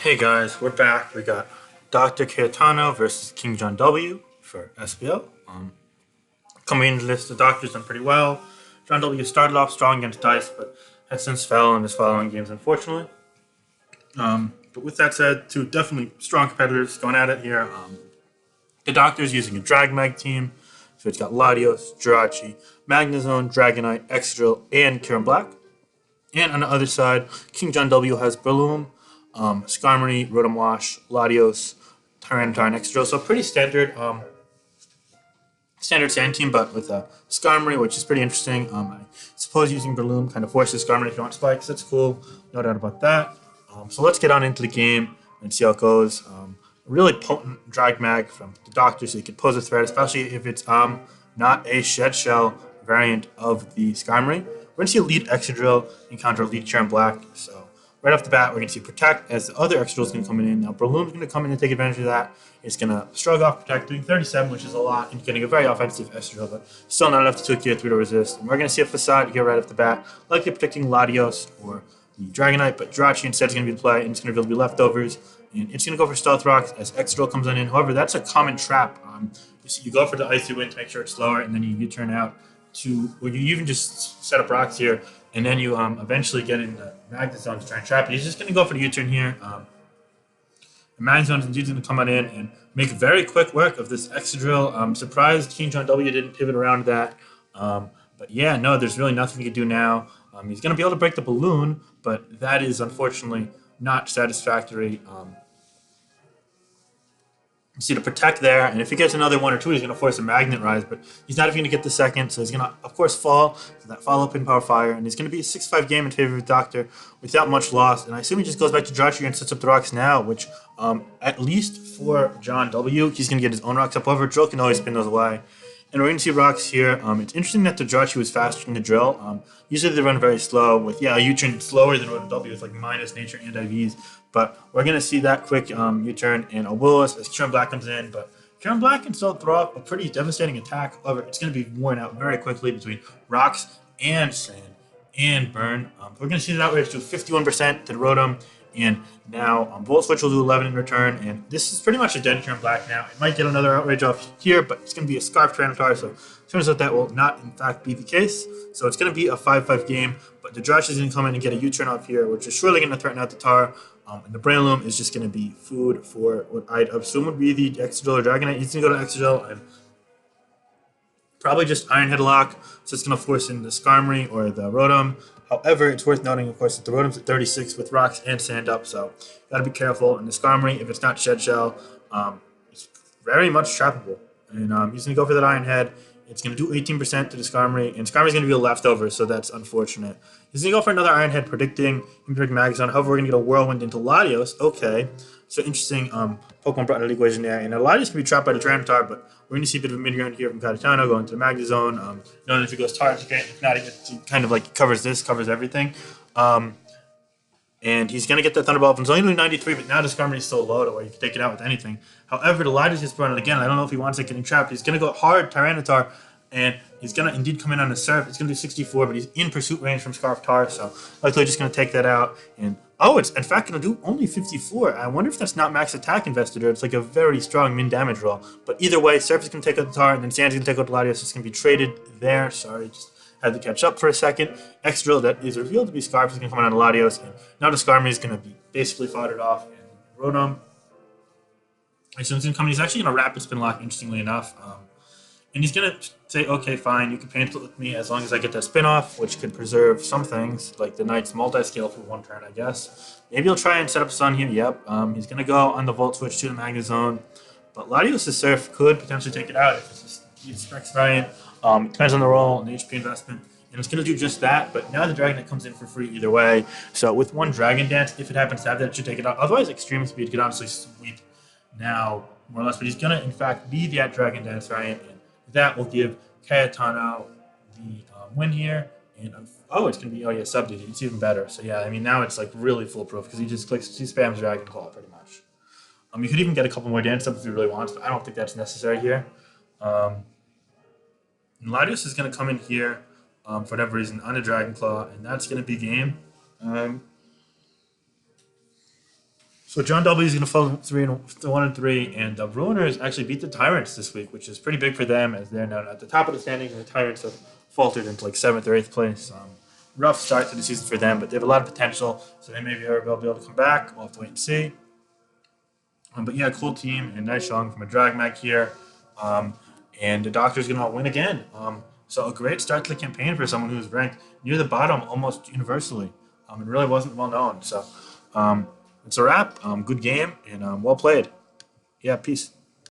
Hey guys, we're back. We got Dr. Caetano versus King John W for SPL. Coming into this, the Doctor's done pretty well. John W started off strong against Dice, but has since fell in his following games, unfortunately. But with that said, two definitely strong competitors going at it here. The Doctor's using a Drag Mag team, so it's got Latios, Jirachi, Magnezone, Dragonite, Excadrill, and Kieran Black. And on the other side, King John W has Breloom, Skarmory, Rotom Wash, Latios, Tyranitar, and Excadrill. So pretty standard sand team, but with a Skarmory, which is pretty interesting. I suppose using Breloom kind of forces Skarmory if you want spikes. That's cool, no doubt about that. So let's get on into the game and see how it goes. A really potent Drag Mag from the Doctor, so you can pose a threat, especially if it's not a Shed Shell variant of the Skarmory. We're going to see a lead Excadrill encounter a lead Kieran Black. So right off the bat, we're going to see Protect as the other Excadrill is going to come in. Now Breloom's going to come in and take advantage of that. It's going to shrug off Protect, doing 37, which is a lot, and getting a very offensive Excadrill, but still not enough to 2 3 to resist. And we're going to see a Facade here right off the bat, likely protecting Latios or the Dragonite, but Jirachi instead is going to be the play, and it's going to be leftovers. And it's going to go for Stealth Rocks as Excadrill comes on in. However, that's a common trap. You go for the Icy Wind to make sure it's slower, and then you turn out to, or you even just set up rocks here, and then you eventually get in the Magnezone to try and trap it. He's just going to go for the U-turn here. The Magnezone is indeed going to come on in and make very quick work of this Excadrill. I'm surprised King John W didn't pivot around that. But yeah, no, there's really nothing he can do now. He's going to be able to break the balloon, but that is unfortunately not satisfactory. You see the Protect there, and if he gets another 1 or 2, he's going to force a Magnet Rise, but he's not even going to get the second, so he's going to, of course, fall to that follow-up in Power Fire, and it's going to be a 6-5 game in favor of the Doctor without much loss, and I assume he just goes back to Jirachi and sets up the rocks now, which, at least for John W, he's going to get his own rocks up. However, Drill can always spin those away. And we're going to see rocks here. It's interesting that the Jirachi was faster than the Drill. Usually they run very slow with, a U-turn slower than Rotom W with like minus nature and IVs. But we're going to see that quick U-turn and a Willis as Kieran Black comes in. But Kieran Black can still throw up a pretty devastating attack. However, it's going to be worn out very quickly between rocks and sand and burn. We're going to see that outrage do 51% to the Rotom. And now Volt Switch will do 11 in return, and this is pretty much a dead Kieran Black now. It might get another Outrage off here, but it's going to be a Scarf Tyranitar, so it turns out that will not, in fact, be the case. So it's going to be a 5-5 game, but the Josh is going to come in and get a U-turn off here, which is surely going to threaten out the Tar. And the Breloom is just going to be food for what I'd assume would be the Excadrill or Dragonite. He's going to go to Excadrill and probably just Iron Headlock, so it's going to force in the Skarmory or the Rotom. However, it's worth noting, of course, that the Rotom's at 36 with rocks and sand up, so got to be careful. And the Skarmory, if it's not Shed Shell, it's very much trappable. And he's going to go for that Iron Head. It's going to do 18% to the Skarmory, and Skarmory's going to be a leftover, so that's unfortunate. He's going to go for another Iron Head, predicting Magnezone. However, we're going to get a Whirlwind into Latios. Okay, so interesting Pokemon brought into the equation there. And Latios can be trapped by the Tyranitar, but we're going to see a bit of a mid-ground here from Caetano going to the Magnezone. Knowing if he goes Tyrants, if not, he kind of like covers everything. And he's going to get that Thunderbolt. It's only 93, but now the Skarmory is so low to where you can take it out with anything. However, the Latios just brought it again. I don't know if he wants it getting trapped. He's going to go hard Tyranitar, and he's going to indeed come in on the Surf. It's going to do 64, but he's in pursuit range from Scarf Tar, so likely just going to take that out. And it's in fact going to do only 54. I wonder if that's not max attack invested, or it's like a very strong min damage roll. But either way, Surf is going to take out the Tar, and then Sand's going to take out the Latios. It's going to be traded there. Sorry, just had to catch up for a second. Excadrill that is revealed to be Scarf is going to come out on Latios, and now the Skarmory is going to be basically foddered off. And Rotom, so he's going to come. He's actually going to Rapid Spin Lock, interestingly enough. And he's going to say, okay, fine, you can paint it with me as long as I get that spin-off, which could preserve some things, like the Knight's multi-scale for 1 turn, I guess. Maybe he'll try and set up Sun here, yep. He's going to go on the Volt Switch to the Magnezone. But Latios' Surf could potentially take it out if it's just he's Specs variant. It depends on the roll and the HP investment. And it's going to do just that, but now the Dragonite comes in for free either way. So with 1 Dragon Dance, if it happens to have that, it should take it out. Otherwise, Extreme Speed could honestly sweep now, more or less. But he's going to, in fact, be that Dragon Dance variant. That will give Caetano the win here. And it's going to be, sub duty. It's even better. So yeah, I mean, now it's like really foolproof because he just clicks, he spams Dragon Claw pretty much. You could even get a couple more dance subs if he really wants, but I don't think that's necessary here. And Latios is going to come in here for whatever reason on a Dragon Claw, and that's going to be game. So John W is going to fall 1-3, and the Ruiners actually beat the Tyrants this week, which is pretty big for them as they're now at the top of the standings, and the Tyrants have faltered into like 7th or 8th place. Rough start to the season for them, but they have a lot of potential, so they may be able to come back. We'll have to wait and see. But yeah, cool team and nice showing from a drag mag here. And the Doctor's going to win again. So a great start to the campaign for someone who's ranked near the bottom almost universally. It really wasn't well known. So it's a wrap. Good game and well played. Yeah, peace.